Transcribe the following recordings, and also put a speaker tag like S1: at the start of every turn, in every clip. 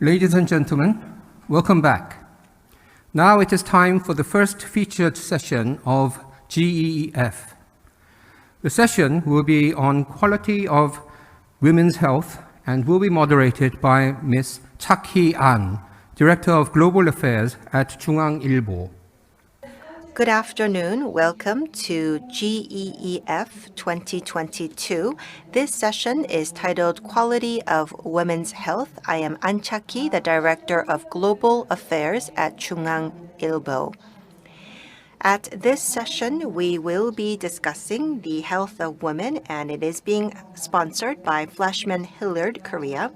S1: Ladies and gentlemen, welcome back. Now it is time for the first featured session of GEEF. The session will be on quality of women's health and will be moderated by Ms. Chak Director of Global Affairs at JoongAng Ilbo.
S2: Good afternoon. Welcome to GEEF 2022. This session is titled Quality of Women's Health. I am An Chak-hee, the Director of Global Affairs at JoongAng Ilbo. At this session, we will be discussing the health of women, and it is being sponsored by FleishmanHillard, Korea.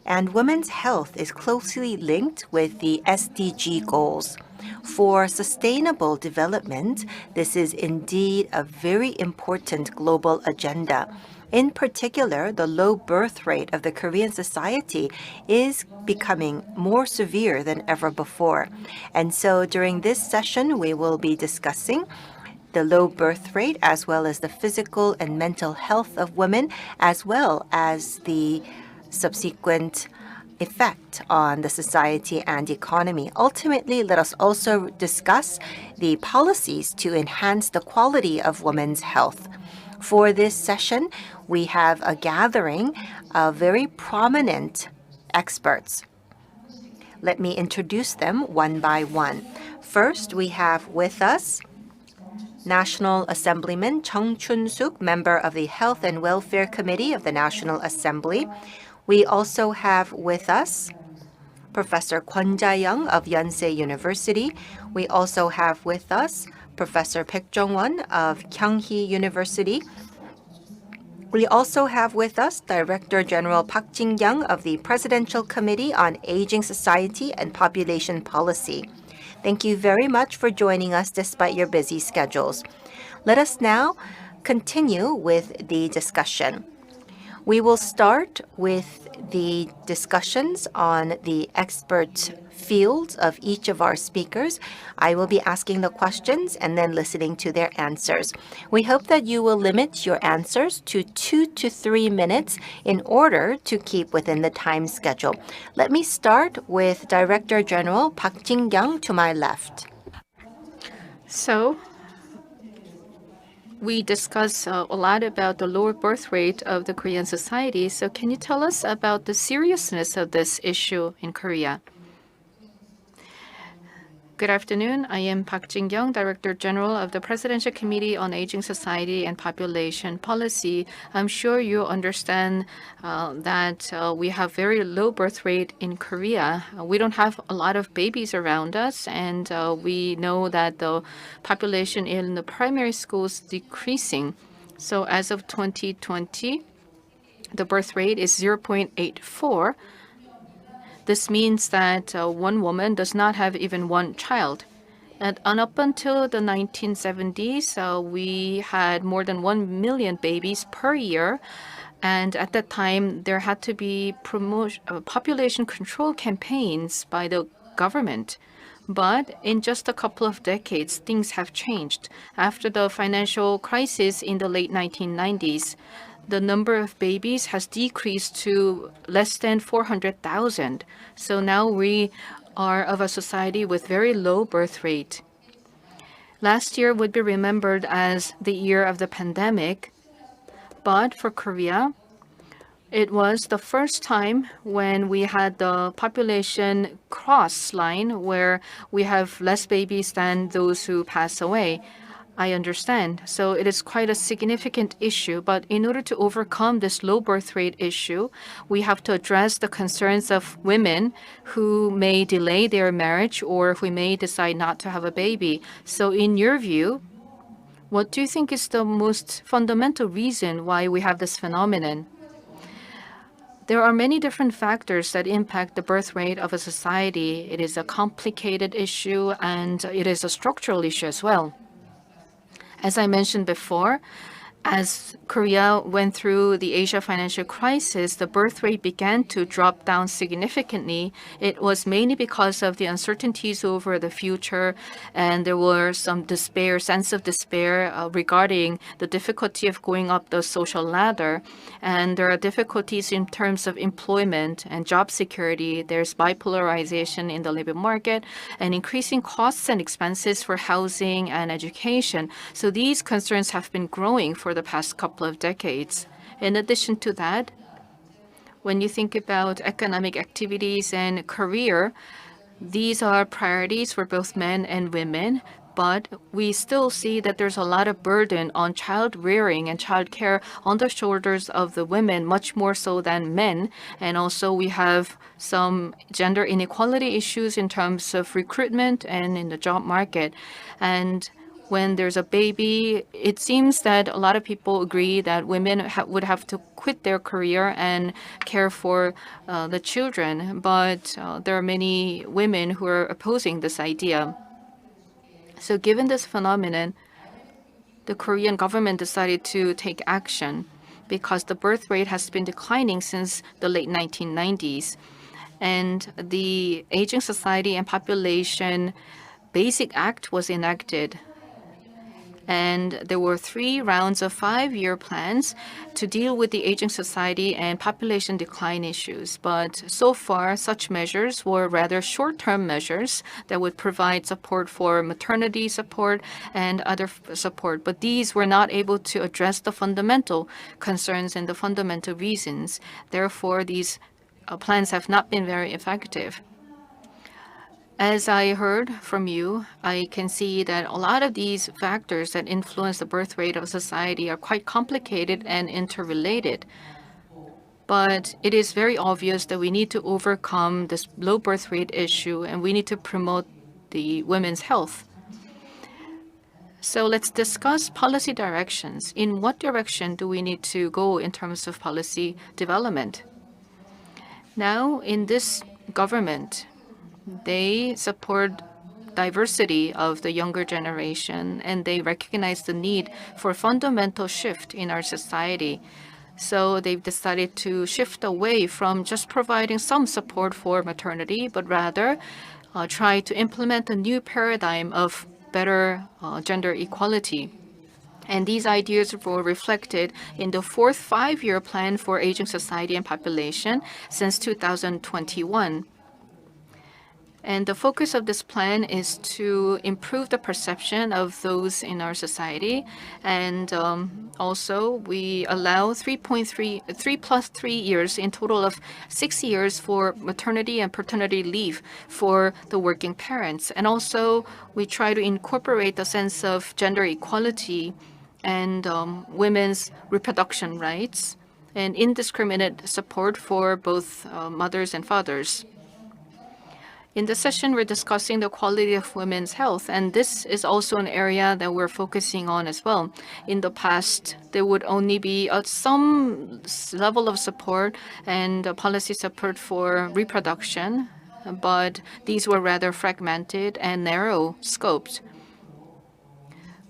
S2: And women's health is closely linked with the SDG goals. For sustainable development, this is indeed a very important global agenda. In particular, the low birth rate of the Korean society is becoming more severe than ever before. And so during this session, we will be discussing the low birth rate as well as the physical and mental health of women, as well as the subsequent effect on the society and economy. Ultimately, let us also discuss the policies to enhance the quality of women's health. For this session, we have a gathering of very prominent experts. Let me introduce them one by one. First, we have with us National Assemblyman Chounsook, member of the Health and Welfare Committee of the National Assembly. We also have with us Professor Kwon of Yonsei University. We also have with us Professor Paik of Kyung University. We also have with us Director General Park Jinkyoung of the Presidential Committee on Aging Society and Population Policy. Thank you very much for joining us despite your busy schedules. Let us now continue with the discussion. We will start with the discussions on the expert fields of each of our speakers. I will be asking the questions and then listening to their answers. We hope that you will limit your answers to 2 to 3 minutes in order to keep within the time schedule. Let me start with Director General Park Jinkyoung to my left.
S3: So, we discussed a lot about the lower birth rate of the Korean society. So can you tell us about the seriousness of this issue in Korea? Good afternoon. I am Park Jinkyoung, Director General of the Presidential Committee on Aging Society and Population Policy. I'm sure you understand that we have very low birth rate in Korea. We don't have a lot of babies around us, and we know that the population in the primary schools is decreasing. So as of 2020, the birth rate is 0.84. This means that one woman does not have even one child. And up until the 1970s, we had more than 1 million babies per year. And at that time, there had to be population control campaigns by the government. But in just a couple of decades, things have changed. After the financial crisis in the late 1990s, the number of babies has decreased to less than 400,000. So now we are of a society with very low birth rate. Last year would be remembered as the year of the pandemic. But for Korea, it was the first time when we had the population cross line where we have less babies than those who pass away. I understand. So it is quite a significant issue. But in order to overcome this low birth rate issue, we have to address the concerns of women who may delay their marriage or who may decide not to have a baby. So in your view, what do you think is the most fundamental reason why we have this phenomenon? There are many different factors that impact the birth rate of a society. It is a complicated issue and it is a structural issue as well. As I mentioned before, as Korea went through the Asia financial crisis, the birth rate began to drop down significantly. It was mainly because of the uncertainties over the future, and there were some sense of despair regarding the difficulty of going up the social ladder. And there are difficulties in terms of employment and job security. There's bipolarization in the labor market and increasing costs and expenses for housing and education. So these concerns have been growing for the past couple of decades. In addition to that, when you think about economic activities and career, these are priorities for both men and women, but we still see that there's a lot of burden on child rearing and child care on the shoulders of the women, much more so than men. And also we have some gender inequality issues in terms of recruitment and in the job market. And when there's a baby, it seems that a lot of people agree that women would have to quit their career and care for the children. But there are many women who are opposing this idea. So given this phenomenon, the Korean government decided to take action because the birth rate has been declining since the late 1990s. And the Aging Society and Population Basic Act was enacted. And there were 3 rounds of 5-year plans to deal with the aging society and population decline issues. But so far, such measures were rather short-term measures that would provide support for maternity support and other support. But these were not able to address the fundamental concerns and the fundamental reasons. Therefore, these plans have not been very effective. As I heard from you, I can see that a lot of these factors that influence the birth rate of society are quite complicated and interrelated. But it is very obvious that we need to overcome this low birth rate issue and we need to promote the women's health. So let's discuss policy directions. In what direction do we need to go in terms of policy development? Now, in this government, they support diversity of the younger generation, and they recognize the need for a fundamental shift in our society. So they've decided to shift away from just providing some support for maternity, but rather try to implement a new paradigm of better gender equality. And these ideas were reflected in the 4th 5-year plan for aging society and population since 2021. And the focus of this plan is to improve the perception of those in our society. And also, we allow 3 plus 3 years, in total of 6 years for maternity and paternity leave for the working parents. And also, we try to incorporate the sense of gender equality and women's reproduction rights and indiscriminate support for both mothers and fathers. In this session, we're discussing the quality of women's health, and this is also an area that we're focusing on as well. In the past, there would only be some level of support and policy support for reproduction, but these were rather fragmented and narrow-scoped.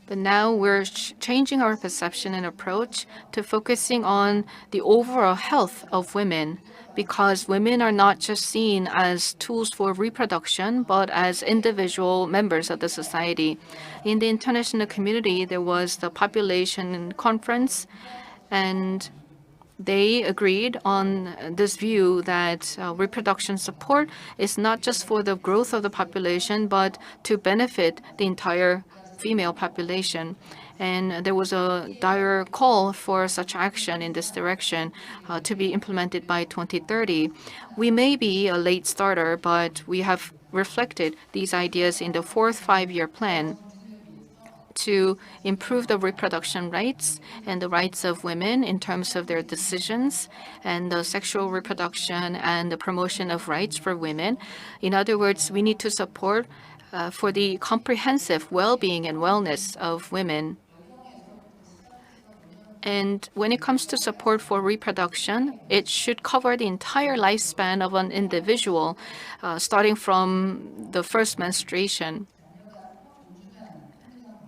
S3: But now we're changing our perception and approach to focusing on the overall health of women, because women are not just seen as tools for reproduction, but as individual members of the society. In the international community, there was the population conference, and they agreed on this view that reproduction support is not just for the growth of the population, but to benefit the entire female population. And there was a dire call for such action in this direction to be implemented by 2030. We may be a late starter, but we have reflected these ideas in the 4th 5-year plan to improve the reproduction rights and the rights of women in terms of their decisions and the sexual reproduction and the promotion of rights for women. In other words, we need to support for the comprehensive well-being and wellness of women. And when it comes to support for reproduction, it should cover the entire lifespan of an individual, starting from the first menstruation.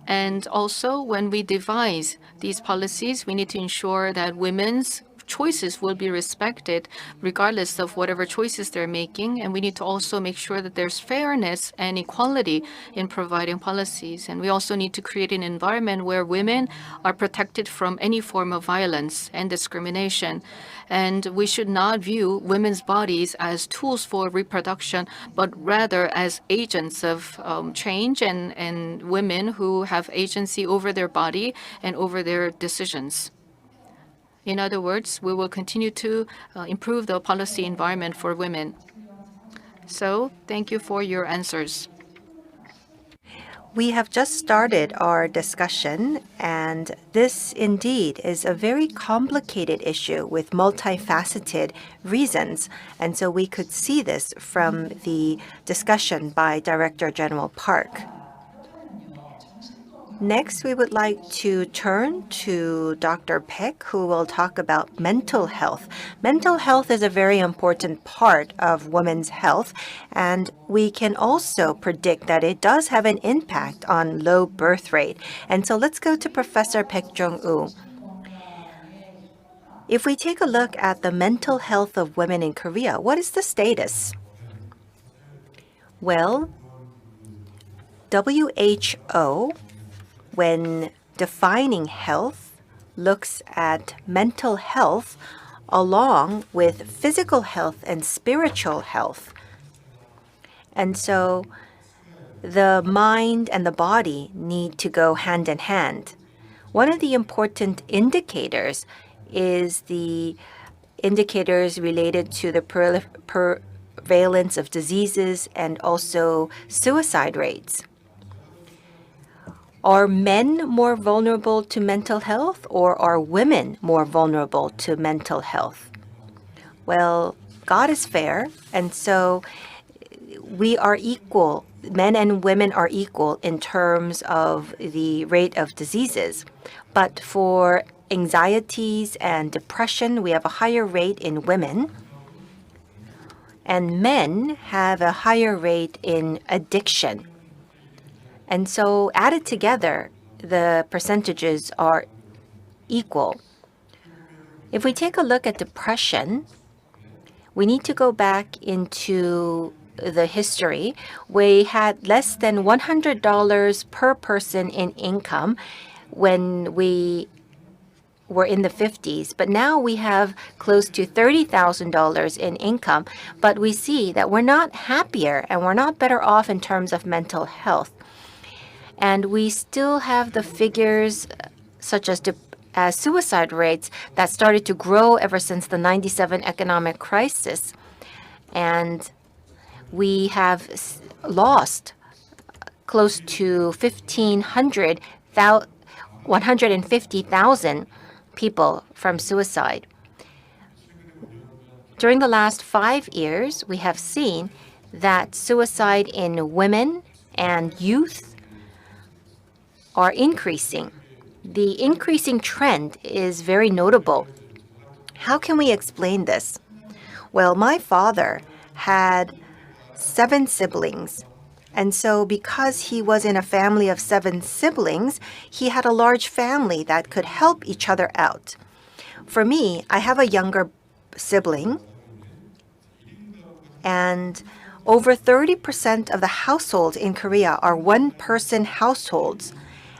S3: And also, when we devise these policies, we need to ensure that women's choices will be respected regardless of whatever choices they're making. And we need to also make sure that there's fairness and equality in providing policies. And we also need to create an environment where women are protected from any form of violence and discrimination. And we should not view women's bodies as tools for reproduction, but rather as agents of change and women who have agency over their body and over their decisions. In other words, we will continue to improve the policy environment for women. So thank you for your answers.
S2: We have just started our discussion, and this indeed is a very complicated issue with multifaceted reasons. And so we could see this from the discussion by Director General Park. Next, we would like to turn to Dr. Paik, who will talk about mental health. Mental health is a very important part of women's health, and we can also predict that it does have an impact on low birth rate. And so let's go to Professor Paik Jong-Woo. If we take a look at the mental health of women in Korea, what is the status? Well, WHO, when defining health, looks at mental health along with physical health and spiritual health. And so the mind and the body need to go hand in hand. One of the important indicators is the indicators related to the prevalence of diseases and also suicide rates. Are men more vulnerable to mental health, or are women more vulnerable to mental health? Well, God is fair, and so we are equal. Men and women are equal in terms of the rate of diseases. But for anxieties and depression, we have a higher rate in women. And men have a higher rate in addiction. And so added together, the percentages are equal. If we take a look at depression, we need to go back into the history. We had less than $100 per person in income when we were in the 50s, but now we have close to $30,000 in income. But we see that we're not happier and we're not better off in terms of mental health. And we still have the figures such as suicide rates that started to grow ever since the 97 economic crisis. And we have lost close to 150,000 people from suicide. During the last 5 years, we have seen that suicide in women and youth are increasing. The increasing trend is very notable. How can we explain this? Well, my father had 7 siblings. And so because he was in a family of 7 siblings, he had a large family that could help each other out. For me, I have a younger sibling, and over 30% of the households in Korea are one-person households.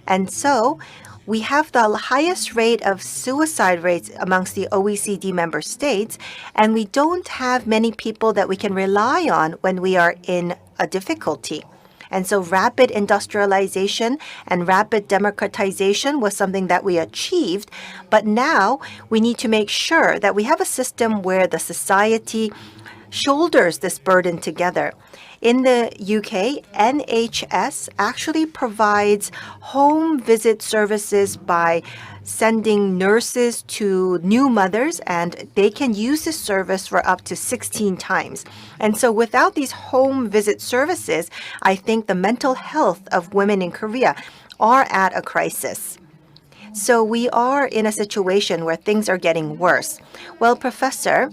S2: And so we have the highest rate of suicide rates amongst the OECD member states, and we don't have many people that we can rely on when we are in a difficulty. And so rapid industrialization and rapid democratization was something that we achieved. But now we need to make sure that we have a system where the society shoulders this burden together. In the UK, NHS actually provides home visit services by sending nurses to new mothers, and they can use this service for up to 16 times. And so without these home visit services, I think the mental health of women in Korea are at a crisis. So we are in a situation where things are getting worse. Well, Professor,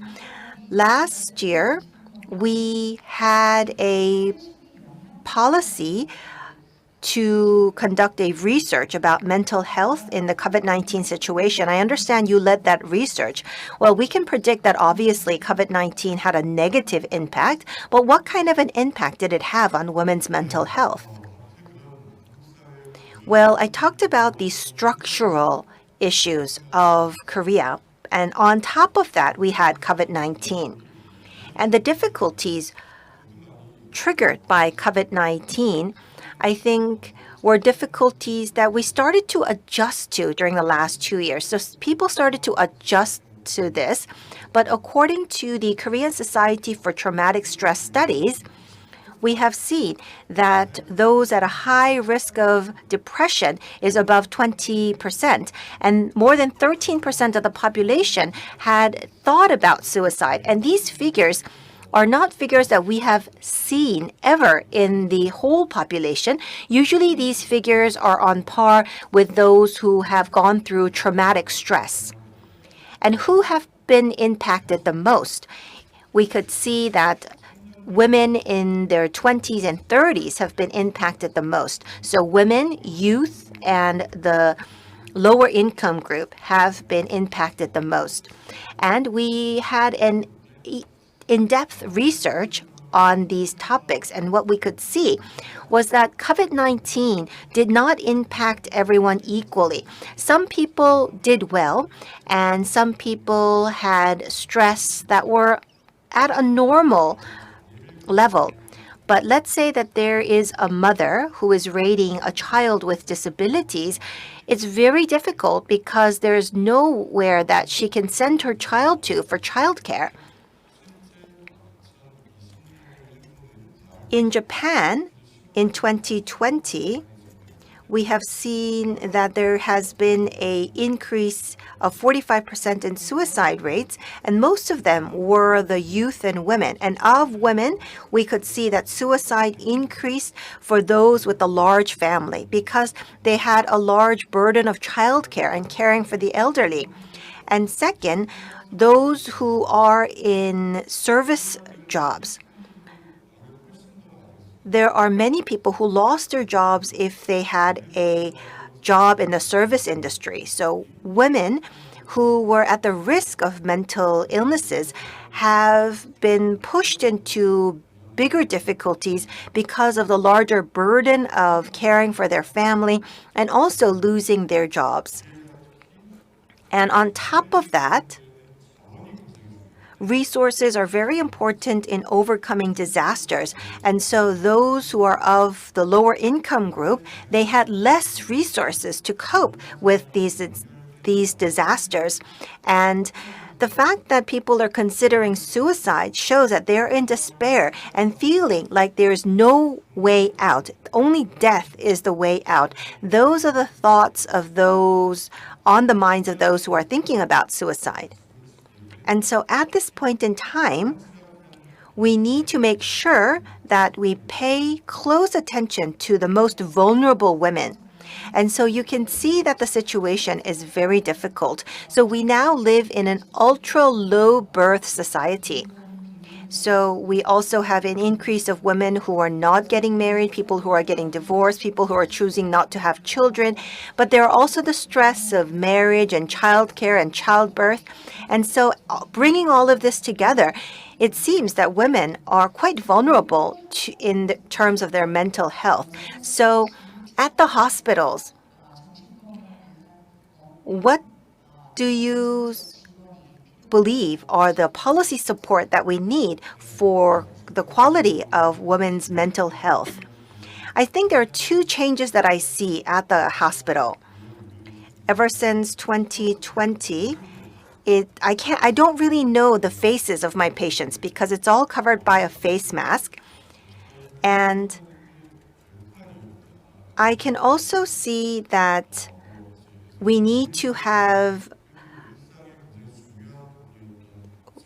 S2: last year, we had a policy to conduct a research about mental health in the COVID-19 situation. I understand you led that research. Well, we can predict that obviously COVID-19 had a negative impact, but what kind of an impact did it have on women's mental health? Well, I talked about the structural issues of Korea, and on top of that, we had COVID-19. And the difficulties triggered by COVID-19, I think, were difficulties that we started to adjust to during the last 2 years. So people started to adjust to this. But according to the Korean Society for Traumatic Stress Studies, we have seen that those at a high risk of depression is above 20%, and more than 13% of the population had thought about suicide. And these figures are not figures that we have seen ever in the whole population. Usually these figures are on par with those who have gone through traumatic stress. And who have been impacted the most? We could see that women in their 20s and 30s have been impacted the most. So women, youth, and the lower income group have been impacted the most. And we had an in-depth research on these topics, and what we could see was that COVID-19 did not impact everyone equally. Some people did well, and some people had stress that were at a normal level. But let's say that there is a mother who is raising a child with disabilities. It's very difficult because there's nowhere that she can send her child to for childcare. In Japan, in 2020, we have seen that there has been an increase of 45% in suicide rates, and most of them were the youth and women. And of women, we could see that suicide increased for those with a large family because they had a large burden of childcare and caring for the elderly. And second, those who are in service jobs. There are many people who lost their jobs if they had a job in the service industry. So women who were at the risk of mental illnesses have been pushed into bigger difficulties because of the larger burden of caring for their family and also losing their jobs. And on top of that, resources are very important in overcoming disasters. And so those who are of the lower income group, they had less resources to cope with these disasters. And the fact that people are considering suicide shows that they're in despair and feeling like there's no way out. Only death is the way out. Those are the thoughts of those on the minds of those who are thinking about suicide. And so at this point in time, we need to make sure that we pay close attention to the most vulnerable women. And so you can see that the situation is very difficult. So we now live in an ultra-low birth society. So we also have an increase of women who are not getting married, people who are getting divorced, people who are choosing not to have children. But there are also the stress of marriage and childcare and childbirth. And so bringing all of this together, it seems that women are quite vulnerable in terms of their mental health. So at the hospitals, what do you believe are the policy support that we need for the quality of women's mental health? I think there are two changes that I see at the hospital. Ever since 2020, I don't really know the faces of my patients because it's all covered by a face mask. And I can also see that we need to have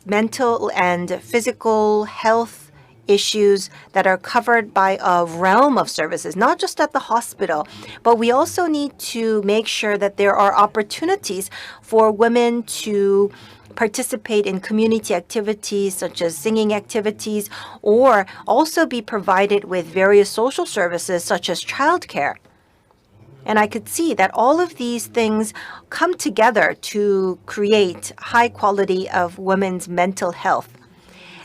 S2: mental and physical health issues that are covered by a realm of services, not just at the hospital, but we also need to make sure that there are opportunities for women to participate in community activities such as singing activities, or also be provided with various social services such as childcare. And I could see that all of these things come together to create high quality of women's mental health.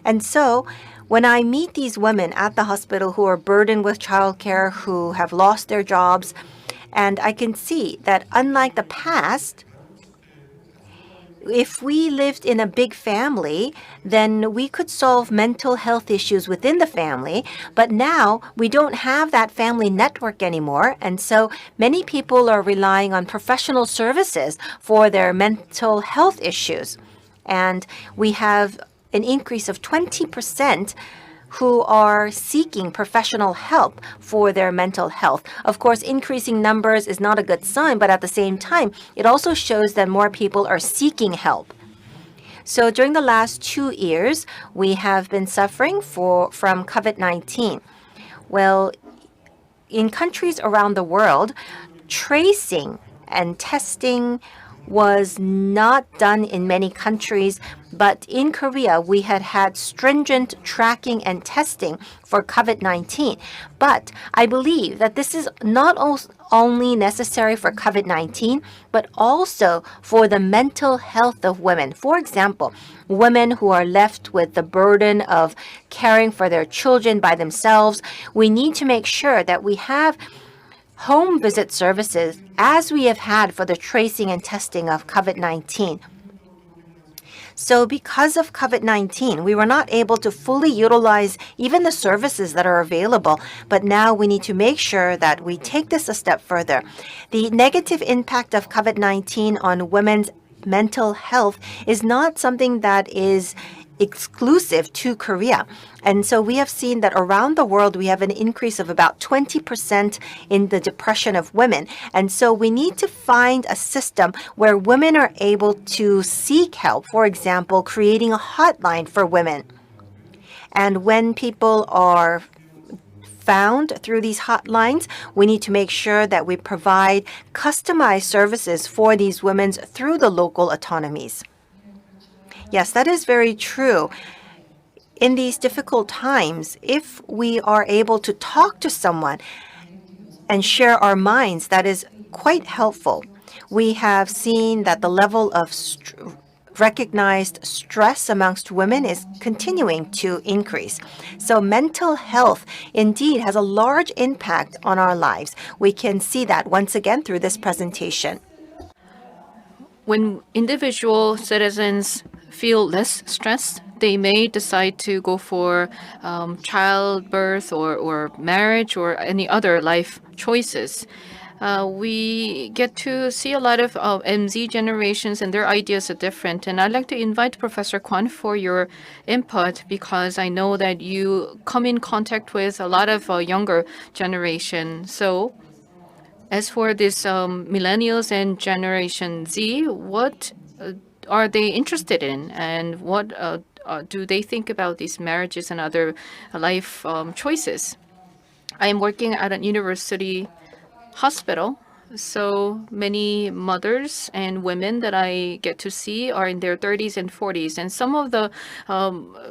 S2: And so when I meet these women at the hospital who are burdened with childcare, who have lost their jobs, and I can see that unlike the past, if we lived in a big family, then we could solve mental health issues within the family. But now we don't have that family network anymore. And so many people are relying on professional services for their mental health issues. And we have an increase of 20% who are seeking professional help for their mental health. Of course, increasing numbers is not a good sign, but at the same time, it also shows that more people are seeking help. So during the last 2 years, we have been suffering from COVID-19. Well, in countries around the world, tracing and testing was not done in many countries, but in Korea, we had stringent tracking and testing for COVID-19. But I believe that this is not only necessary for COVID-19, but also for the mental health of women. For example, women who are left with the burden of caring for their children by themselves, we need to make sure that we have home visit services as we have had for the tracing and testing of COVID-19. So because of COVID-19, we were not able to fully utilize even the services that are available. But now we need to make sure that we take this a step further. The negative impact of COVID-19 on women's mental health is not something that is exclusive to Korea. And so we have seen that around the world, we have an increase of about 20% in the depression of women. And so we need to find a system where women are able to seek help, for example, creating a hotline for women. And when people are found through these hotlines, we need to make sure that we provide customized services for these women through the local autonomies. Yes, that is very true. In these difficult times, if we are able to talk to someone and share our minds, that is quite helpful. We have seen that the level of recognized stress amongst women is continuing to increase. So mental health indeed has a large impact on our lives. We can see that once again through this presentation.
S3: When individual citizens feel less stressed, they may decide to go for childbirth or marriage or any other life choices. We get to see a lot of MZ generations, and their ideas are different. And I'd like to invite Professor Kwon for your input, because I know that you come in contact with a lot of younger generation. So as for this millennials and Generation Z, what are they interested in, and what do they think about these marriages and other life choices? I am working at a university hospital, so many mothers and women that I get to see are in their 30s and 40s, and some of the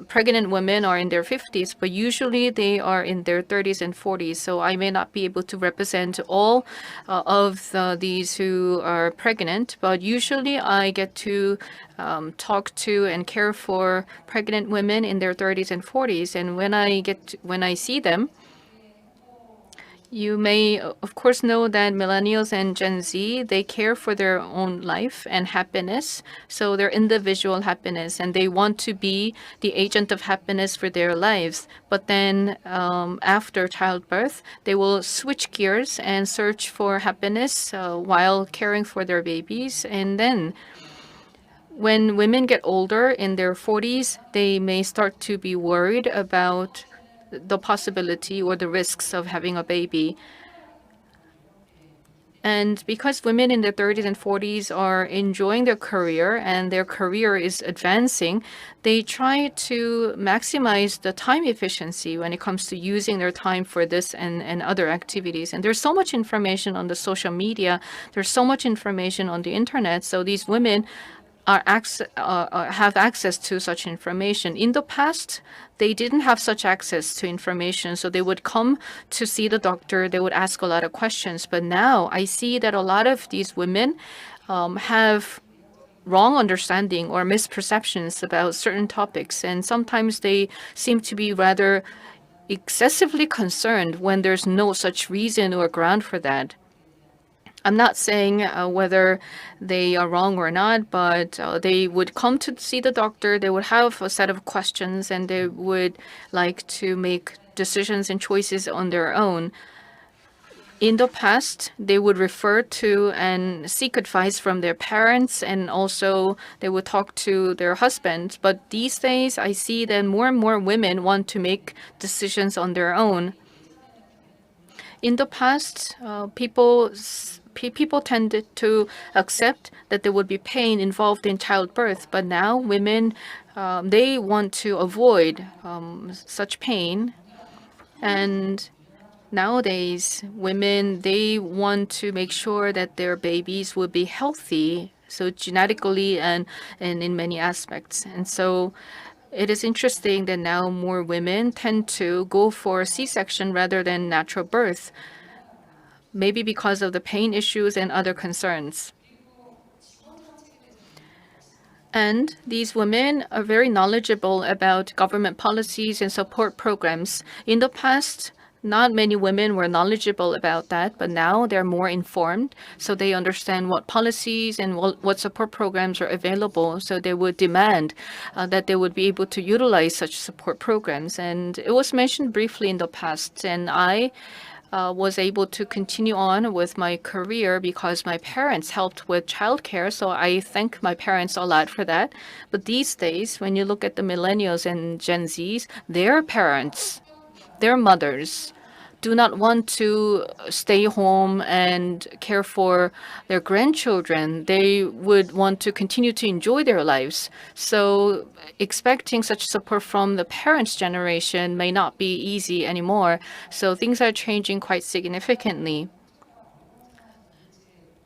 S3: pregnant women are in their 50s, but usually they are in their 30s and 40s. So I may not be able to represent all of these who are pregnant, but usually I get to talk to and care for pregnant women in their 30s and 40s. And when I see them, you may, of course, know that millennials and Gen Z, they care for their own life and happiness, so their individual happiness, and they want to be the agent of happiness for their lives. But then after childbirth, they will switch gears and search for happiness while caring for their babies. And then when women get older in their 40s, they may start to be worried about the possibility or the risks of having a baby. And because women in their 30s and 40s are enjoying their career and their career is advancing, they try to maximize the time efficiency when it comes to using their time for this and other activities. And there's so much information on the social media, there's so much information on the internet, so these women have access to such information. In the past, they didn't have such access to information, so they would come to see the doctor. They would ask a lot of questions. But now I see that a lot of these women have wrong understanding or misperceptions about certain topics, and sometimes they seem to be rather excessively concerned when there's no such reason or ground for that. I'm not saying whether they are wrong or not, but they would come to see the doctor. They would have a set of questions, and they would like to make decisions and choices on their own. In the past, they would refer to and seek advice from their parents, and also they would talk to their husbands. But these days, I see that more and more women want to make decisions on their own. In the past, people tended to accept that there would be pain involved in childbirth, but now women, they want to avoid such pain. And nowadays, women, they want to make sure that their babies will be healthy, so genetically and in many aspects. And so it is interesting that now more women tend to go for C-section rather than natural birth, maybe because of the pain issues and other concerns. And these women are very knowledgeable about government policies and support programs. In the past, not many women were knowledgeable about that, but now they're more informed, so they understand what policies and what support programs are available. So they would demand that they would be able to utilize such support programs. And it was mentioned briefly in the past, and I was able to continue on with my career because my parents helped with childcare. So I thank my parents a lot for that. But these days, when you look at the millennials and Gen Zs, their parents, their mothers, do not want to stay home and care for their grandchildren. They would want to continue to enjoy their lives. So expecting such support from the parents' generation may not be easy anymore. So things are changing quite significantly.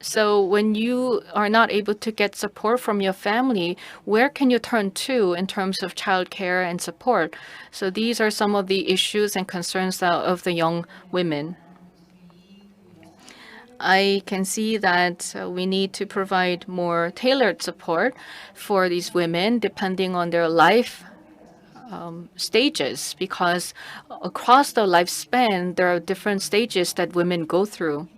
S3: So when you are not able to get support from your family, where can you turn to in terms of childcare and support? So these are some of the issues and concerns of the young women. I can see that we need to provide more tailored support for these women depending on their life stages, because across the lifespan, there are different stages that women go through.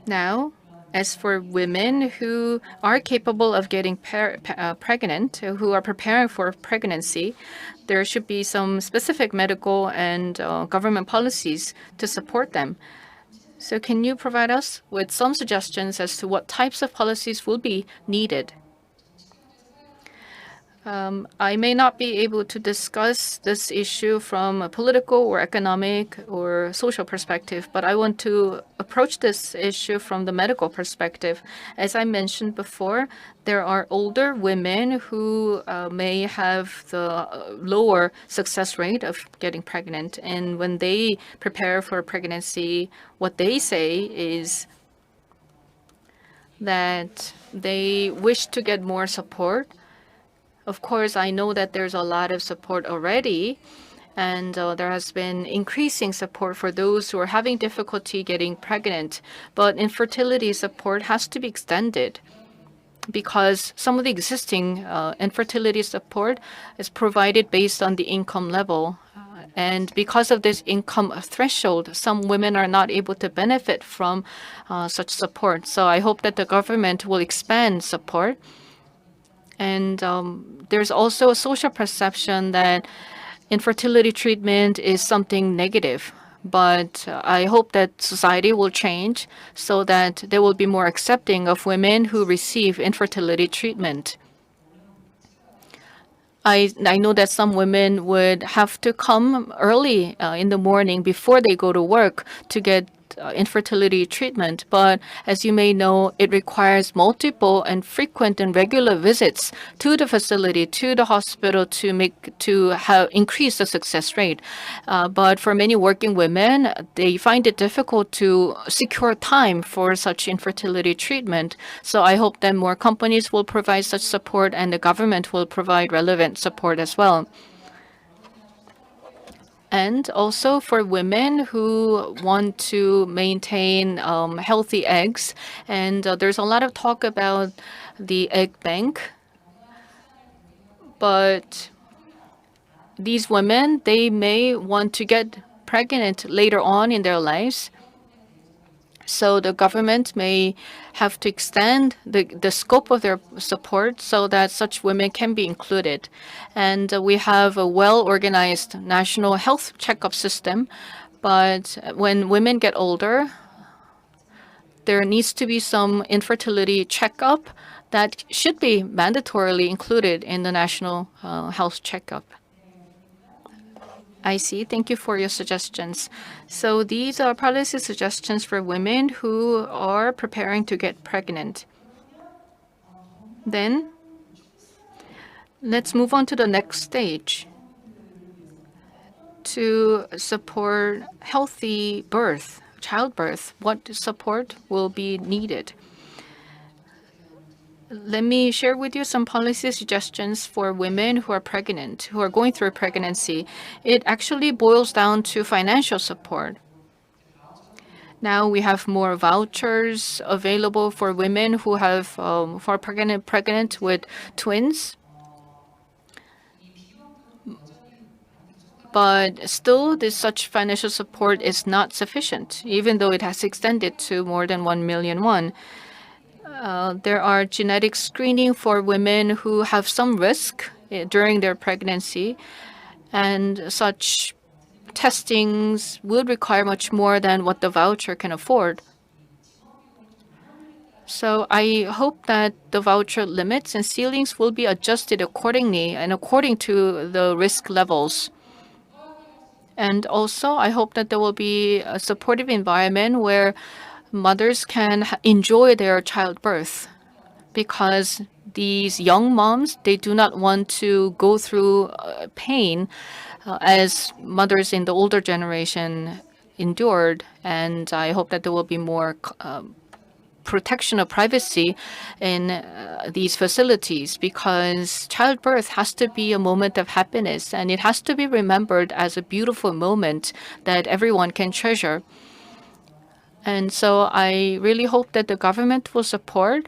S3: Now, as for women who are capable of getting pregnant, who are preparing for pregnancy, there should be some specific medical and government policies to support them. So can you provide us with some suggestions as to what types of policies will be needed? I may not be able to discuss this issue from a political or economic or social perspective, but I want to approach this issue from the medical perspective. As I mentioned before, there are older women who may have the lower success rate of getting pregnant. And when they prepare for pregnancy, what they say is that they wish to get more support. Of course, I know that there's a lot of support already, and there has been increasing support for those who are having difficulty getting pregnant. But infertility support has to be extended because some of the existing infertility support is provided based on the income level. And because of this income threshold, some women are not able to benefit from such support. So I hope that the government will expand support. And there's also a social perception that infertility treatment is something negative. But I hope that society will change so that they will be more accepting of women who receive infertility treatment. I know that some women would have to come early in the morning before they go to work to get infertility treatment, but as you may know, it requires multiple and frequent and regular visits to the facility, to the hospital to have increase the success rate. But for many working women, they find it difficult to secure time for such infertility treatment. So I hope that more companies will provide such support and the government will provide relevant support as well. And also for women who want to maintain healthy eggs. And there's a lot of talk about the egg bank. But these women, they may want to get pregnant later on in their lives. So the government may have to extend the scope of their support so that such women can be included. And we have a well-organized national health checkup system. But when women get older, there needs to be some infertility checkup that should be mandatorily included in the national health checkup. I see. Thank you for your suggestions. So these are policy suggestions for women who are preparing to get pregnant. Then let's move on to the next stage to support healthy birth, childbirth. What support will be needed? Let me share with you some policy suggestions for women who are pregnant, who are going through pregnancy. It actually boils down to financial support. Now we have more vouchers available for women who have who are pregnant with twins. But still, such financial support is not sufficient, even though it has extended to more than 1 million won. There are genetic screening for women who have some risk during their pregnancy, and such testings would require much more than what the voucher can afford. So I hope that the voucher limits and ceilings will be adjusted accordingly and according to the risk levels. And also, I hope that there will be a supportive environment where mothers can enjoy their childbirth, because these young moms, they do not want to go through pain as mothers in the older generation endured. And I hope that there will be more protection of privacy in these facilities, because childbirth has to be a moment of happiness and it has to be remembered as a beautiful moment that everyone can treasure. And so I really hope that the government will support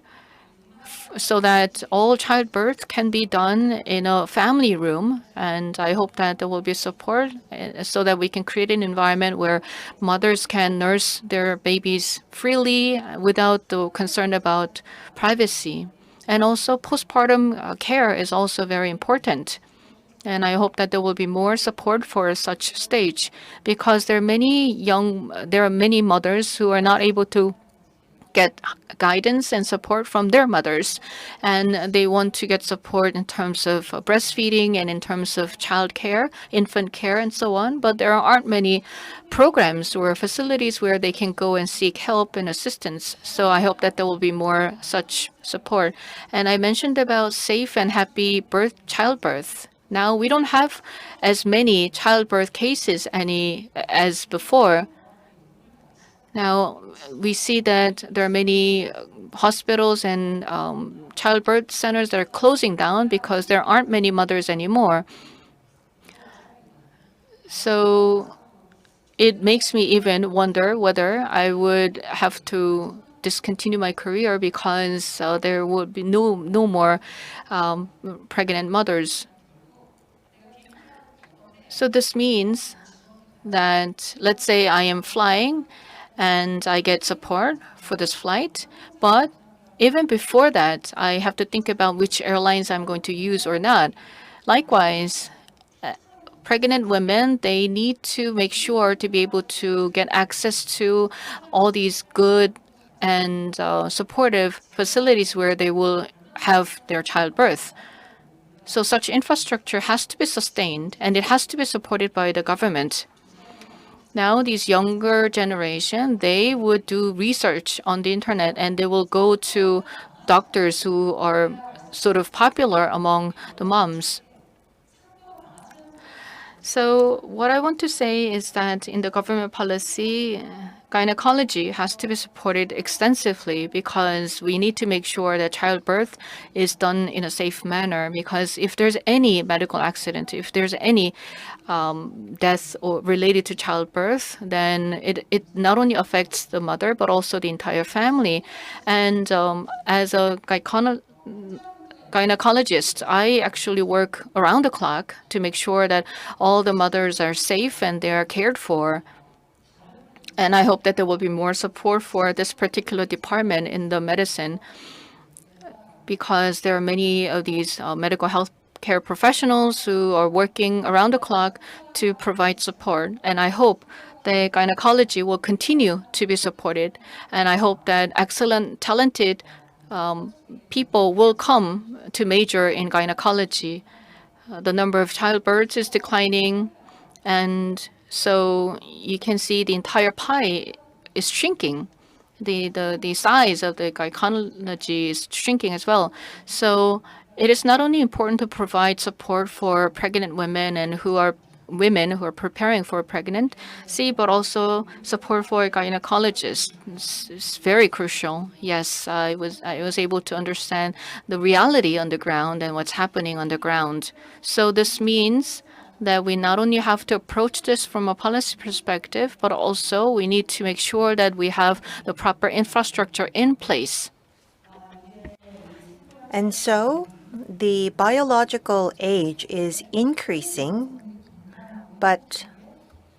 S3: so that all childbirth can be done in a family room. And I hope that there will be support so that we can create an environment where mothers can nurse their babies freely without the concern about privacy. And also postpartum care is also very important. And I hope that there will be more support for such stage, because there are many mothers who are not able to get guidance and support from their mothers, and they want to get support in terms of breastfeeding and in terms of child care, infant care, and so on. But there aren't many programs or facilities where they can go and seek help and assistance. So I hope that there will be more such support. And I mentioned about safe and happy childbirth. Now we don't have as many childbirth cases as before. Now we see that there are many hospitals and childbirth centers that are closing down because there aren't many mothers anymore. So it makes me even wonder whether I would have to discontinue my career because there would be no more pregnant mothers. So this means that, let's say I am flying and I get support for this flight, but even before that, I have to think about which airlines I'm going to use or not. Likewise, pregnant women, they need to make sure to be able to get access to all these good and supportive facilities where they will have their childbirth. So such infrastructure has to be sustained and it has to be supported by the government. Now, these younger generation, they would do research on the internet and they will go to doctors who are sort of popular among the moms. So what I want to say is that in the government policy, gynecology has to be supported extensively because we need to make sure that childbirth is done in a safe manner. Because if there's any medical accident, if there's any death or related to childbirth, then it not only affects the mother but also the entire family. And as a gynecologist, I actually work around the clock to make sure that all the mothers are safe and they are cared for. And I hope that there will be more support for this particular department in the medicine because there are many of these medical health care professionals who are working around the clock to provide support. And I hope the gynecology will continue to be supported. And I hope that excellent, talented people will come to major in gynecology. The number of childbirths is declining, and so you can see the entire pie is shrinking. The size of the gynecology is shrinking as well. So it is not only important to provide support for pregnant women and women who are preparing for pregnancy, but also support for gynecologists. It's very crucial. Yes, I was able to understand the reality on the ground and what's happening on the ground. So this means that we not only have to approach this from a policy perspective, but also we need to make sure that we have the proper infrastructure in place.
S2: And so the biological age is increasing, but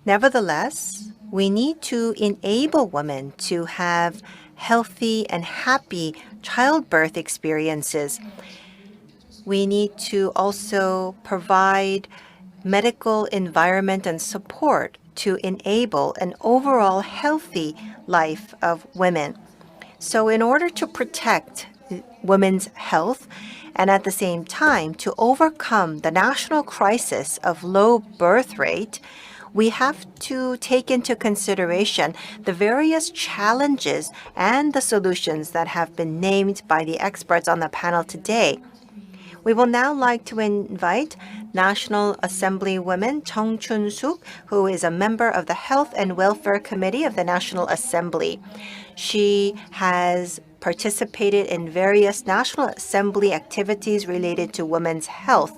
S2: nevertheless, we need to enable women to have healthy and happy childbirth experiences. We need to also provide medical environment and support to enable an overall healthy life of women. So in order to protect women's health and at the same time to overcome the national crisis of low birth rate, we have to take into consideration the various challenges and the solutions that have been named by the experts on the panel today. We will now like to invite National Assemblywoman Chounsook, who is a member of the Health and Welfare Committee of the National Assembly. She has participated in various National Assembly activities related to women's health.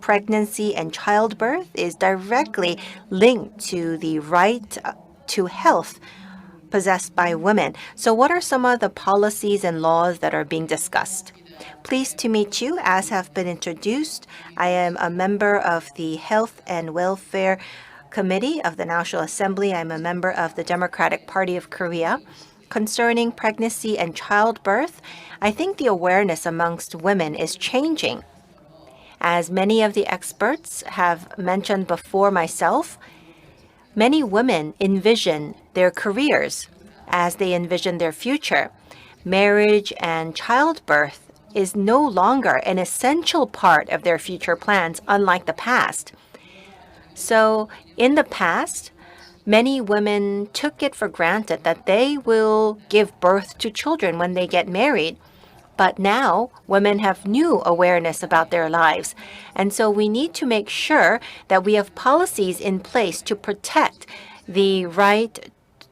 S2: Pregnancy and childbirth is directly linked to the right to health possessed by women. So what are some of the policies and laws that are being discussed? Pleased to meet you. As have been introduced, I am a member of the Health and Welfare Committee of the National Assembly. I'm a member of the Democratic Party of Korea. Concerning pregnancy and childbirth, I think the awareness amongst women is changing. As many of the experts have mentioned before myself, many women envision their careers as they envision their future. Marriage and childbirth is no longer an essential part of their future plans, unlike the past. So in the past, many women took it for granted that they will give birth to children when they get married. But now women have new awareness about their lives. And so we need to make sure that we have policies in place to protect the right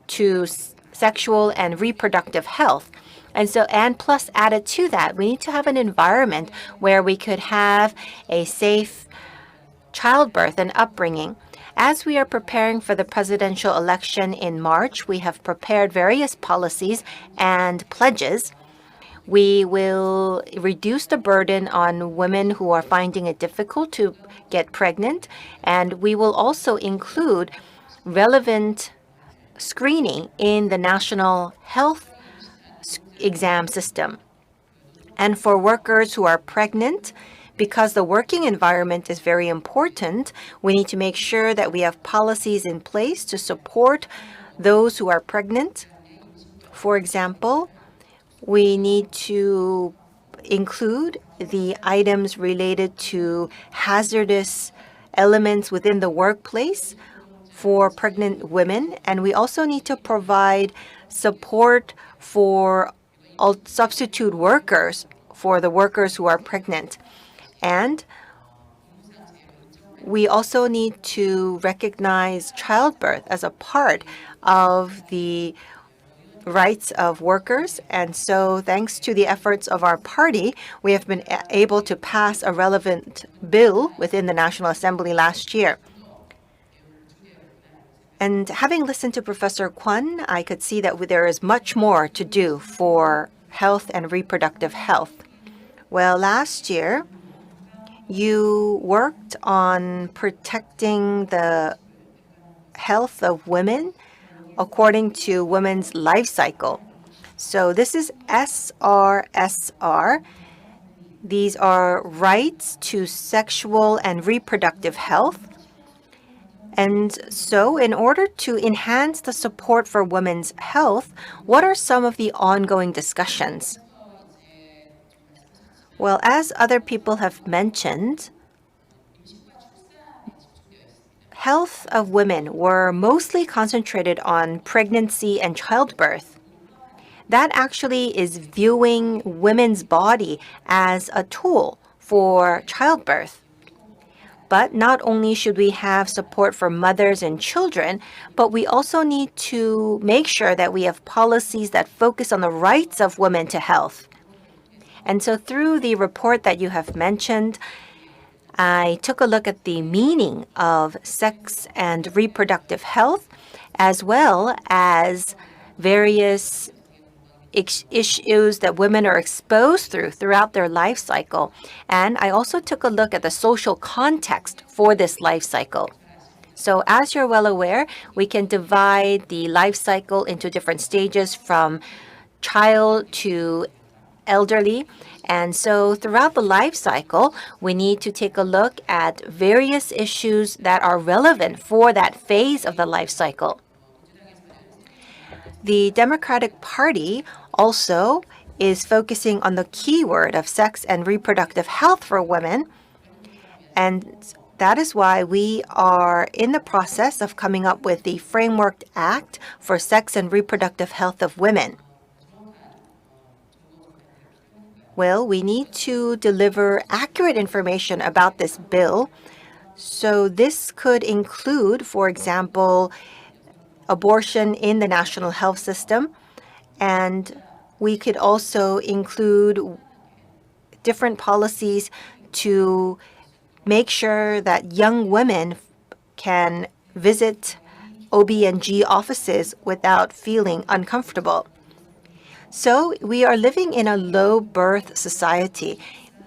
S2: to sexual and reproductive health. And plus added to that, we need to have an environment where we could have a safe childbirth and upbringing. As we are preparing for the presidential election in March, we have prepared various policies and pledges. We will reduce the burden on women who are finding it difficult to get pregnant, and we will also include relevant screening in the national health exam system. And for workers who are pregnant, because the working environment is very important, we need to make sure that we have policies in place to support those who are pregnant. For example, we need to include the items related to hazardous elements within the workplace. for pregnant women, and we also need to provide support for substitute workers for the workers who are pregnant. And we also need to recognize childbirth as a part of the rights of workers. And so thanks to the efforts of our party, we have been able to pass a relevant bill within the National Assembly last year. And having listened to Professor Kwon, I could see that there is much more to do for health and reproductive health. Well, last year, you worked on protecting the health of women according to women's life cycle. So this is SRSR. These are rights to sexual and reproductive health. And so in order to enhance the support for women's health, what are some of the ongoing discussions? Well, as other people have mentioned, health of women were mostly concentrated on pregnancy and childbirth. That actually is viewing women's body as a tool for childbirth. But not only should we have support for mothers and children, but we also need to make sure that we have policies that focus on the rights of women to health. And so through the report that you have mentioned, I took a look at the meaning of sex and reproductive health, as well as various issues that women are exposed throughout their life cycle. And I also took a look at the social context for this life cycle. So as you're well aware, we can divide the life cycle into different stages from child to elderly. And so throughout the life cycle, we need to take a look at various issues that are relevant for that phase of the life cycle. The Democratic Party also is focusing on the keyword of sex and reproductive health for women. And that is why we are in the process of coming up with the Framework Act for Sex and Reproductive Health of Women. Well, we need to deliver accurate information about this bill. So this could include, for example, abortion in the national health system. And we could also include different policies to make sure that young women can visit OB&G offices without feeling uncomfortable. So we are living in a low birth society,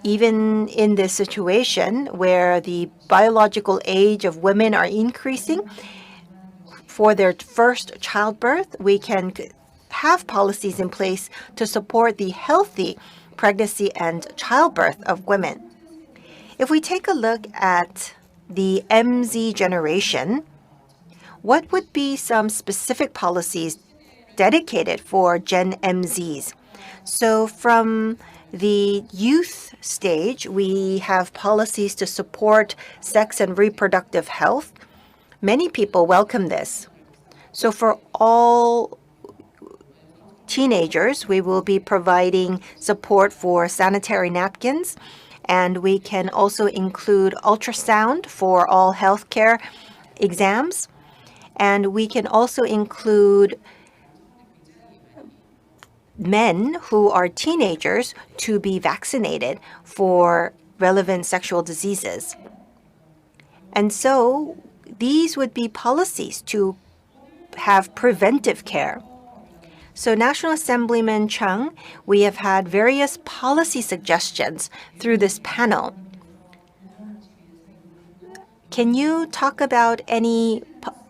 S2: even in this situation where the biological age of women are increasing. For their first childbirth, we can have policies in place to support the healthy pregnancy and childbirth of women. If we take a look at the MZ generation, what would be some specific policies dedicated for Gen MZs? So from the youth stage, we have policies to support sex and reproductive health. Many people welcome this. So for all teenagers, we will be providing support for sanitary napkins, and we can also include ultrasound for all healthcare exams. And we can also include men who are teenagers to be vaccinated for relevant sexual diseases. And so these would be policies to have preventive care. So National Assemblyman Chung, we have had various policy suggestions through this panel. Can you talk about any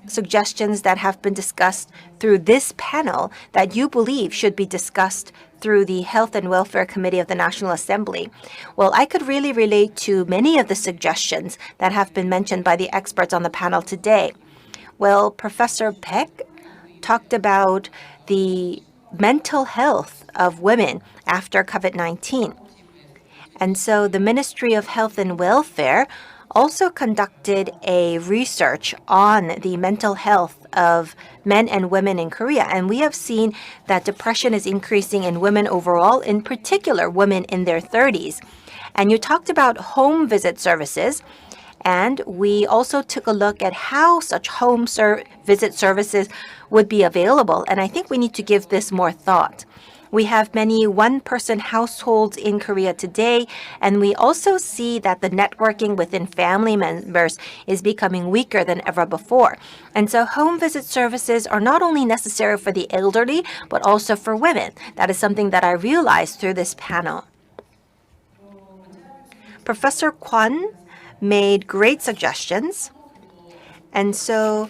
S2: suggestions that have been discussed through this panel that you believe should be discussed through the Health and Welfare Committee of the National Assembly? Well, I could really relate to many of the suggestions that have been mentioned by the experts on the panel today. Well, Professor Paik talked about the mental health of women after COVID-19. And so the Ministry of Health and Welfare also conducted a research on the mental health of men and women in Korea. And we have seen that depression is increasing in women overall, in particular women in their 30s. And you talked about home visit services. And we also took a look at how such home visit services would be available. And I think we need to give this more thought. We have many one-person households in Korea today, and we also see that the networking within family members is becoming weaker than ever before. And so home visit services are not only necessary for the elderly, but also for women. That is something that I realized through this panel. Professor Kwon made great suggestions. And so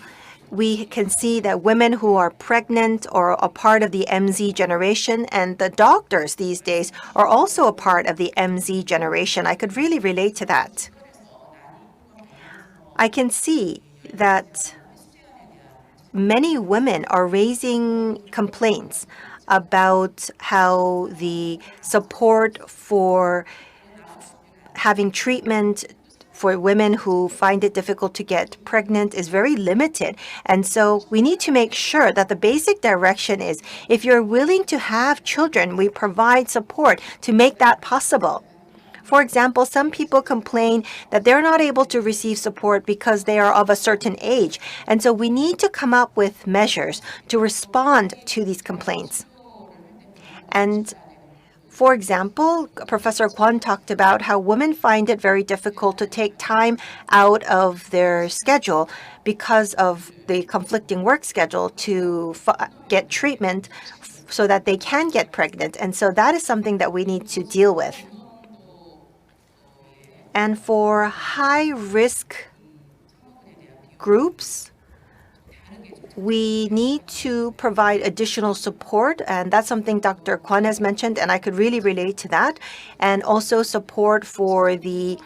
S2: we can see that women who are pregnant or a part of the MZ generation, and the doctors these days are also a part of the MZ generation. I could really relate to that. I can see that many women are raising complaints about how the support for having treatment for women who find it difficult to get pregnant is very limited. And so we need to make sure that the basic direction is, if you're willing to have children, we provide support to make that possible. For example, some people complain that they're not able to receive support because they are of a certain age. And so we need to come up with measures to respond to these complaints. And for example, Professor Kwon talked about how women find it very difficult to take time out of their schedule because of the conflicting work schedule to get treatment so that they can get pregnant. And so that is something that we need to deal with. And for high-risk groups, we need to provide additional support, and that's something Dr. Kwon has mentioned, and I could really relate to that. And also support for the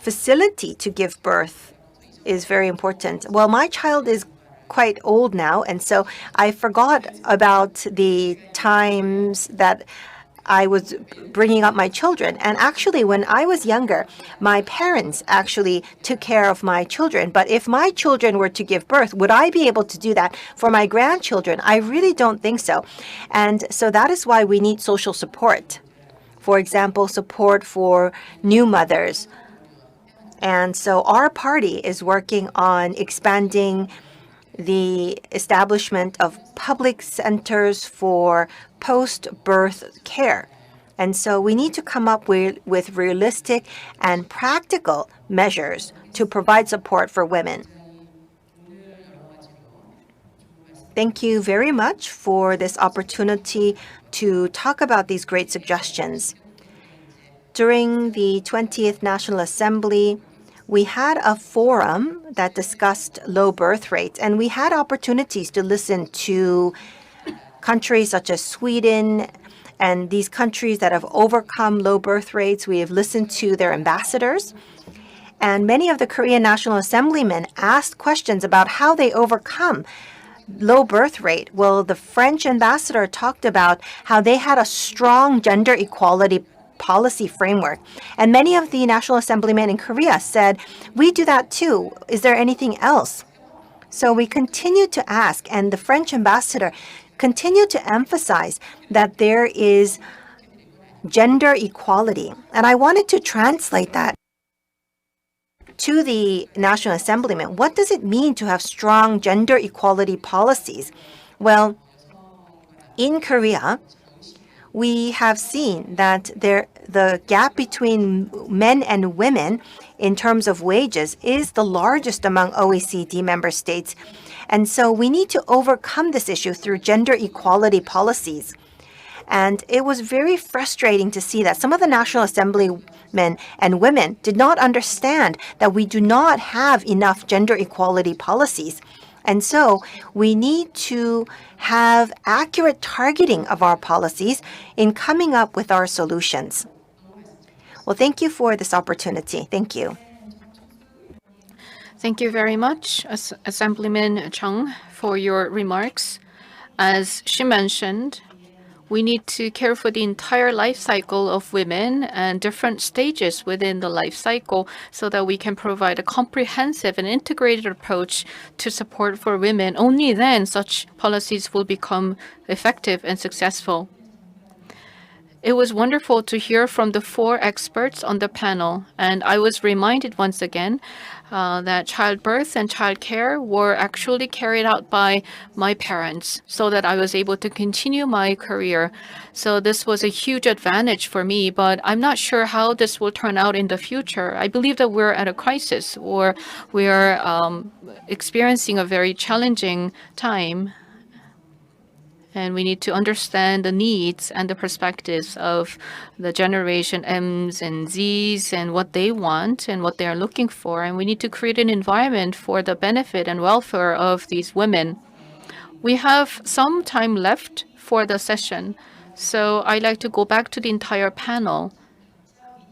S2: facility to give birth is very important. Well, my child is quite old now, and so I forgot about the times that I was bringing up my children. And actually, when I was younger, my parents actually took care of my children. But if my children were to give birth, would I be able to do that for my grandchildren? I really don't think so. And so that is why we need social support. For example, support for new mothers. And so our party is working on expanding the establishment of public centers for post-birth care. And so we need to come up with realistic and practical measures to provide support for women. Thank you very much for this opportunity to talk about these great suggestions. During the 20th National Assembly, we had a forum that discussed low birth rates, and we had opportunities to listen to countries such as Sweden and these countries that have overcome low birth rates. We have listened to their ambassadors. And many of the Korean National Assemblymen asked questions about how they overcome low birth rate. Well, the French ambassador talked about how they had a strong gender equality policy framework. And many of the National Assemblymen in Korea said, we do that too. Is there anything else? So we continue to ask, and the French ambassador continued to emphasize that there is gender equality. And I wanted to translate that to the National Assemblymen. What does it mean to have strong gender equality policies? Well, in Korea, we have seen that the gap between men and women in terms of wages is the largest among OECD member states. And so we need to overcome this issue through gender equality policies. And it was very frustrating to see that some of the National Assemblymen and women did not understand that we do not have enough gender equality policies. And so we need to have accurate targeting of our policies in coming up with our solutions. Well, thank you for this opportunity. Thank you.
S3: Thank you very much, Assemblyman Jung, for your remarks. As she mentioned, We need to care for the entire life cycle of women and different stages within the life cycle so that we can provide a comprehensive and integrated approach to support for women. Only then such policies will become effective and successful. It was wonderful to hear from the 4 experts on the panel, and I was reminded once again that childbirth and childcare were actually carried out by my parents so that I was able to continue my career. So this was a huge advantage for me, but I'm not sure how this will turn out in the future. I believe that we're at a crisis or we're experiencing a very challenging time. And we need to understand the needs and the perspectives of the generation M's and Z's and what they want and what they are looking for. And we need to create an environment for the benefit and welfare of these women. We have some time left for the session, so I'd like to go back to the entire panel.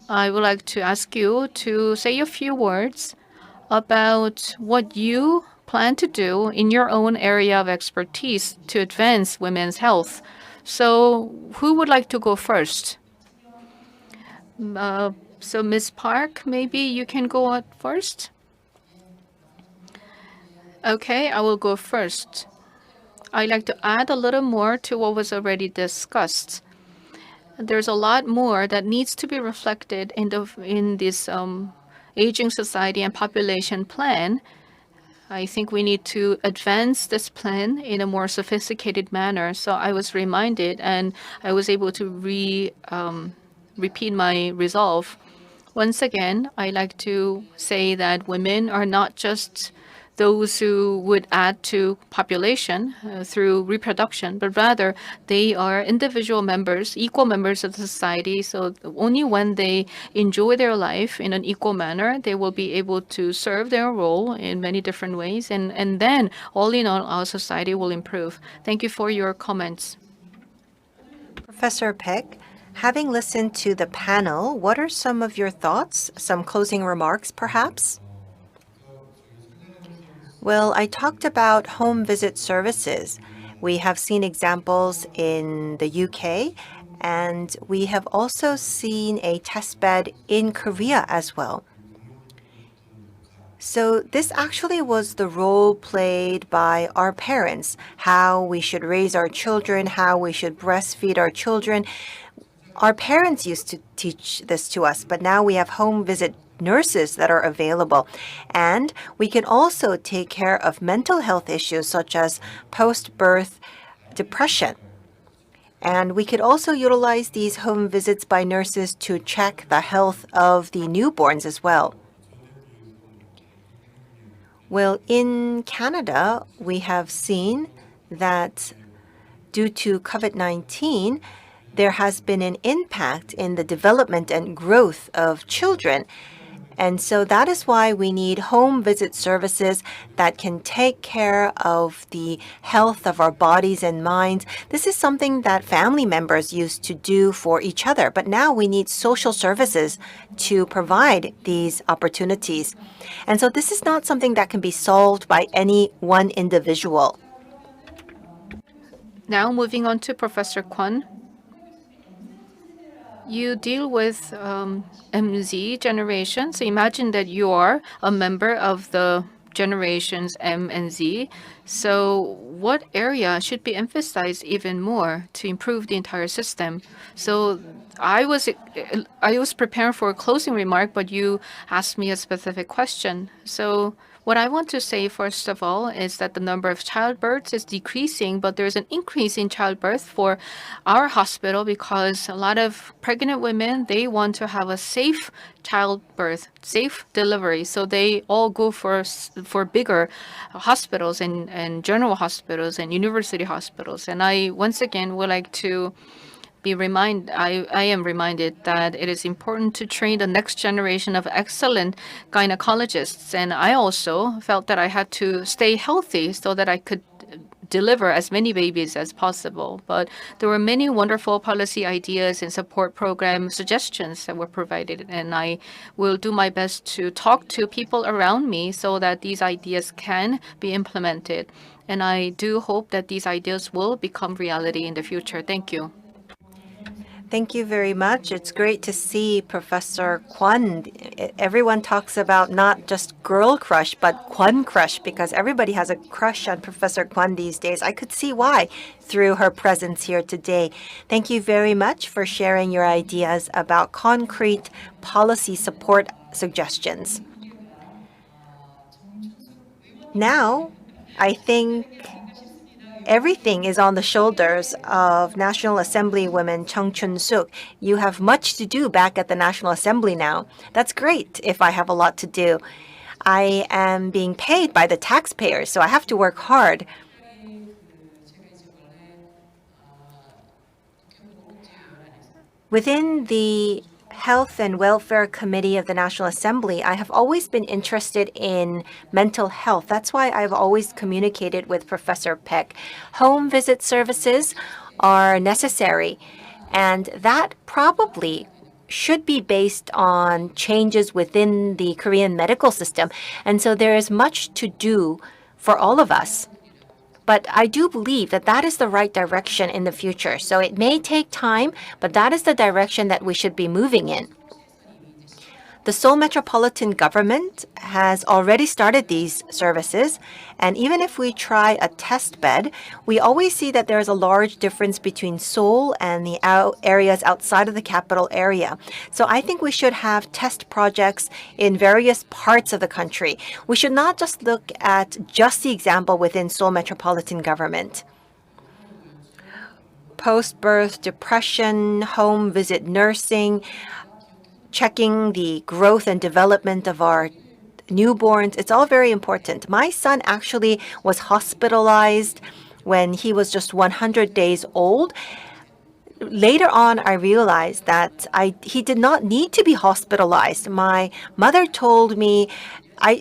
S3: I would like to ask you to say a few words about what you plan to do in your own area of expertise to advance women's health. So who would like to go first? So Ms. Park, maybe you can go out first? Okay, I will go first. I'd like to add a little more to what was already discussed. There's a lot more that needs to be reflected in this aging society and population plan. I think we need to advance this plan in a more sophisticated manner. So I was reminded and I was able to repeat my resolve. Once again, I like to say that women are not just those who would add to population through reproduction, but rather they are individual members, equal members of the society. So only when they enjoy their life in an equal manner, they will be able to serve their role in many different ways. And then all in all, our society will improve. Thank you for your comments.
S2: Professor Paik, having listened to the panel, what are some of your thoughts, some closing remarks perhaps? Well, I talked about home visit services. We have seen examples in the UK, and we have also seen a testbed in Korea as well. So this actually was the role played by our parents, how we should raise our children, how we should breastfeed our children. Our parents used to teach this to us, but now we have home visit nurses that are available. And we can also take care of mental health issues such as post-birth depression. And we could also utilize these home visits by nurses to check the health of the newborns as well. Well, in Canada, we have seen that due to COVID-19, there has been an impact in the development and growth of children. And so that is why we need home visit services that can take care of the health of our bodies and minds. This is something that family members used to do for each other, but now we need social services to provide these opportunities. And so this is not something that can be solved by any one individual.
S3: Now moving on to Professor Kwon. You deal with MZ generation. So imagine that you are a member of the generations M and Z. So what area should be emphasized even more to improve the entire system? So I was preparing for a closing remark, but you asked me a specific question. So what I want to say, first of all, is that the number of childbirths is decreasing, but there's an increase in childbirth for our hospital because a lot of pregnant women, they want to have a safe childbirth, safe delivery. So they all go for bigger hospitals and general hospitals and university hospitals. And I, once again, would like to I am reminded that it is important to train the next generation of excellent gynecologists. And I also felt that I had to stay healthy so that I could deliver as many babies as possible. But there were many wonderful policy ideas and support program suggestions that were provided. And I will do my best to talk to people around me so that these ideas can be implemented. And I do hope that these ideas will become reality in the future. Thank you.
S2: Thank you very much. It's great to see Professor Kwon. Everyone talks about not just girl crush, but Kwon crush, because everybody has a crush on Professor Kwon these days. I could see why through her presence here today. Thank you very much for sharing your ideas about concrete policy support suggestions. Now, I think everything is on the shoulders of National Assembly woman Chounsook. You have much to do back at the National Assembly now. That's great if I have a lot to do. I am being paid by the taxpayers, so I have to work hard. Within the Health and Welfare Committee of the National Assembly, I have always been interested in mental health. That's why I've always communicated with Professor Paik. Home visit services are necessary, and that probably should be based on changes within the Korean medical system. And so there is much to do for all of us. But I do believe that that is the right direction in the future. So it may take time, but that is the direction that we should be moving in. The Seoul Metropolitan Government has already started these services, and even if we try a test bed, we always see that there is a large difference between Seoul and the areas outside of the capital area. So I think we should have test projects in various parts of the country. We should not just look at just the example within Seoul Metropolitan Government. Post-birth depression, home visit nursing, checking the growth and development of our newborns. It's all very important. My son actually was hospitalized when he was just 100 days old. Later on, I realized that he did not need to be hospitalized. My mother told me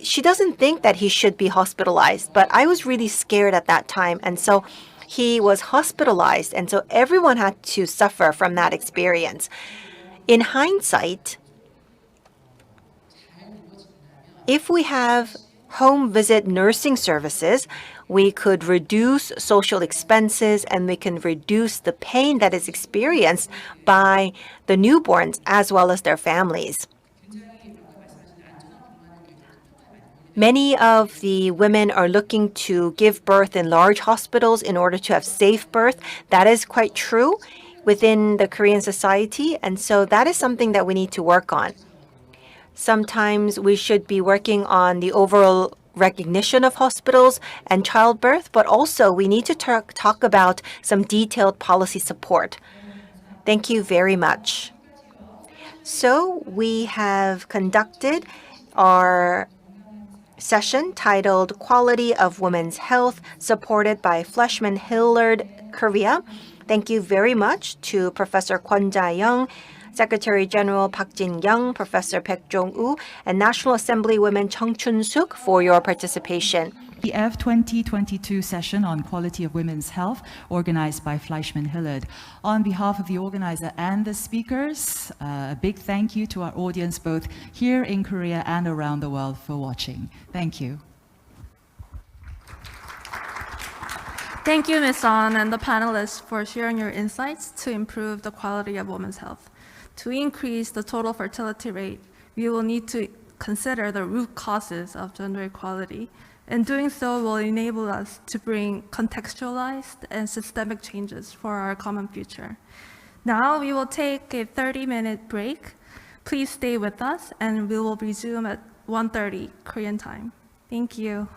S2: she doesn't think that he should be hospitalized, but I was really scared at that time. And so he was hospitalized. And so everyone had to suffer from that experience. In hindsight, if we have home visit nursing services, we could reduce social expenses and we can reduce the pain that is experienced by the newborns as well as their families. Many of the women are looking to give birth in large hospitals in order to have safe birth. That is quite true within the Korean society, and so that is something that we need to work on. Sometimes we should be working on the overall recognition of hospitals and childbirth, but also we need to talk about some detailed policy support. Thank you very much. So we have conducted our session titled Quality of Women's Health, supported by FleishmanHillard, Korea. Thank you very much to Professor Kwon Jae-young, Secretary General Park Jin-young, Professor Baek Jong-Woo, and National Assembly woman Chounsook for your participation.
S4: The GEEF 2022 session on quality of women's health, organized by FleishmanHillard. On behalf of the organizer and the speakers, a big thank you to our audience both here in Korea and around the world for watching. Thank you.
S5: Thank you, Ms. An and the panelists for sharing your insights to improve the quality of women's health. To increase the total fertility rate, we will need to consider the root causes of gender equality, and doing so will enable us to bring contextualized and systemic changes for our common future. Now we will take a 30-minute break. Please stay with us, and we will resume at 1:30 Korean time. Thank you.